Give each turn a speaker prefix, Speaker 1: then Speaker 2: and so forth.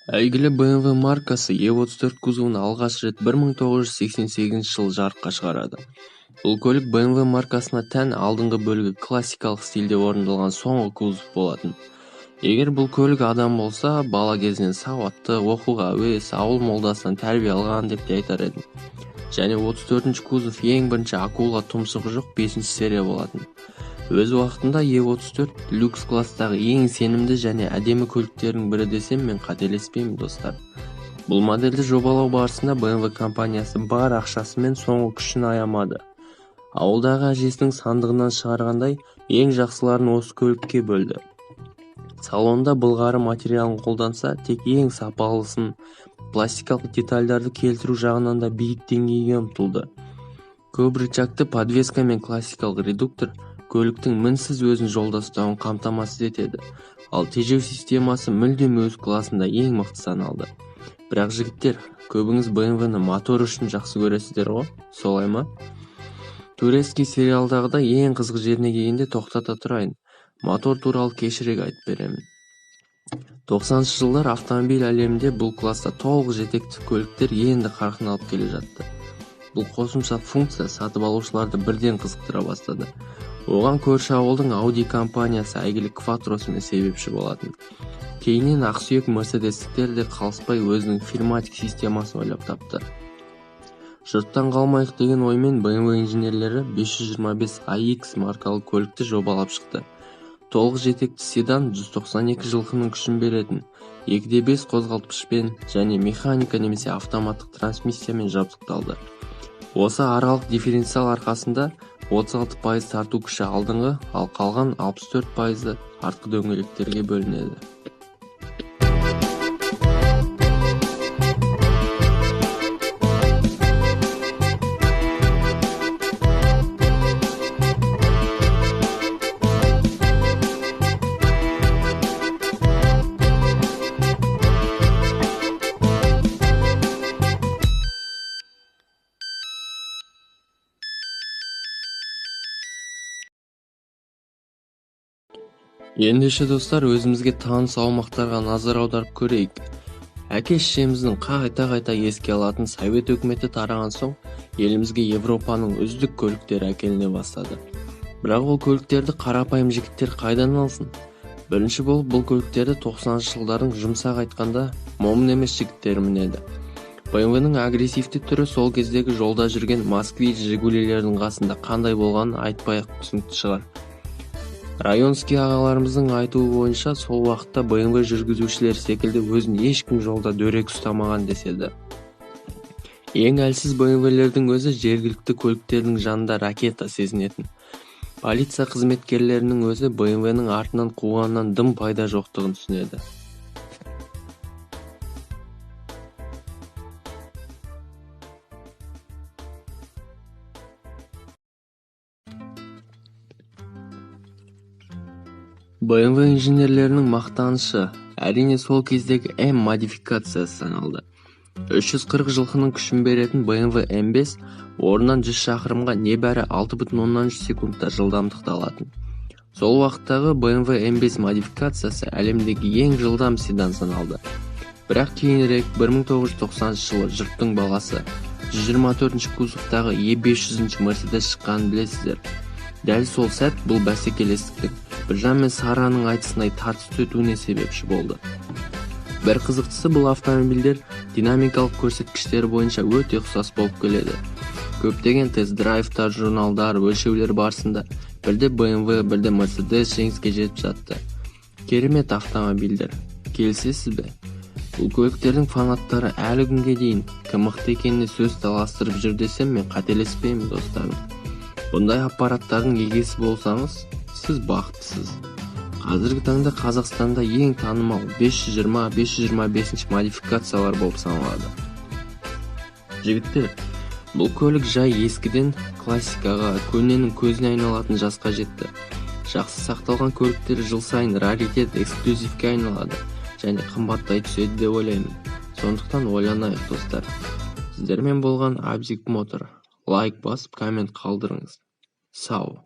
Speaker 1: Әйгілі BMW маркасы E34 кузовын алғаш рет 1988 жылы жарыққа шығарады. Бұл көлік BMW маркасына тән алдыңғы бөлігі классикалық стильде орындалған соңғы кузов болатын. Егер бұл көлік адам болса, бала кезінен сауатты, оқуға әуес, ауыл молдасынан тәрбие алған деп те айтар едім. Және 34-ші кузов ең бірінші акула тұмсығы жоқ 5-ші серия болатын. Өз уақытында E34 люкс класстағы ең сенімді және әдемі көліктердің бірі десем мен қателеспеймін достар. Бұл модельді жобалау барысында BMW компаниясы бар ақшасымен соңғы күшін аямады. Ауылдағы әжесінің сандығынан шығарғандай ең жақсыларын осы көлікке бөлді. Салонда былғары материалын қолданса, тек ең сапалысын, пластикалық детальдарды келтіру жағынан да биік деңгейге ұмтылды. Көп рычагты подвеска мен классикалық редуктор көліктің мінсіз өзін жолда ұстауын қамтамасыз етеді. Ал тежеу системасы мүлдем өз класында ең мықты саналды. Бірақ жігіттер, көбіңіз BMW-ны мотор үшін жақсы көресіздер ғой, солай ма? Турецкий сериалдағыда ең қызық жеріне келгенде тоқтата тұрайын. Мотор туралы кешірек айтып беремін. 90-шы жылдар автомобиль әлемінде бұл класста толық жетекті көліктер енді қарқын алып келе жатты. Бұл қосымша функция сатып алушыларды бірден қызықтыра бастады. Оған көрші ауылдың Audi компаниясы әйгілі Quattro'сымен себепші болатын. Кейіннен ақсүйек мерседестіктер де қалыспай өзінің фирматик системасын ойлап тапты. Жұрттан қалмайық деген оймен BMW инженерлері 525 iX маркалы көлікті жобалап шықты. Толық жетекті седан 192 жылқының күшін беретін, 2/5 қозғалтқышпен және механика немесе автоматтық трансмиссиямен жабдықталды. Осы аралық дифференциал арқасында 36% тарту күші алдыңғы, ал қалған 64% артқы дөңгелектерге бөлінеді. Ендеше достар, өзімізге таныс аумақтарға назар аударып көрейік. Әке-шешеміздің қайта еске алатын Совет өкіметі тараған соң, елімізге Европаның үздік көліктері әкеліне бастады. Бірақ ол көліктерді қарапайым жігіттер қайдан алсын? Бірінші болып бұл көліктерді 90-шы жылдардың жұмсақ айтқанда момын емес жігіттері мінеді. BMW-ның агрессивті түрі сол кездегі жолда жүрген Москвич, Жигулилердің қасында қандай болғанын айтпай-ақ түсінікті шығар. Районский ағаларымыздың айтуы бойынша сол уақытта BMW жүргізушілер секілді өзін ешкім жолда дөрекі ұстамаған деседі. Ең әлсіз BMW-лердің өзі жергілікті көліктердің жанында ракета сезінетін. Полиция қызметкерлерінің өзі BMW-ның артынан қуғаннан дым пайда жоқтығын түсінеді. BMW инженерлерінің мақтанышы әрине сол кездегі M модификациясы саналды. 340 жылқының күшін беретін BMW M5 орнынан 100 шақырымға небәрі 6,3 секундта жылдамдықты алатын. Сол уақыттағы BMW M5 модификациясы әлемдегі ең жылдам седан саналды. Бірақ кейінірек 1990 жылы жұрттың баласы 124-ші кузовтағы E500-ші Mercedes шыққанын білесіздер. Дәл сол сәт бұл бәсекелестіктің Біржан мен Сараның айтысындай тартыс өтуіне себепші болды. Бір қызықтысы, бұл автомобильдер динамикалық көрсеткіштері бойынша өте ұқсас болып келеді. Көптеген тест-драйвтар, журналдар, өлшеулер барысында бірде BMW, бірде Mercedes жеңіске жетіп жатты. Керемет автомобильдер. Келісесіз бе? Бұл көліктердің фанаттары әлі күнге дейін кім мықты екеніне сөз таластырып жүр десем мен қателеспеймін достарым. Бұндай аппараттардың егесі болсаңыз, сіз бақыттысыз. Қазіргі таңда Қазақстанда ең танымал 520-525 модификациялар болып саналады. Жігіттер, бұл көлік жай ескіден классикаға, көненің көзіне айналатын жасқа жетті. Жақсы сақталған көліктер жыл сайын раритет, эксклюзивке айналады және қымбаттай түседі деп ойлаймын. Сондықтан ойланайық достар. Сіздермен болған Абзик Мотор. Лайк басып, коммент қалдырыңыз. Сау.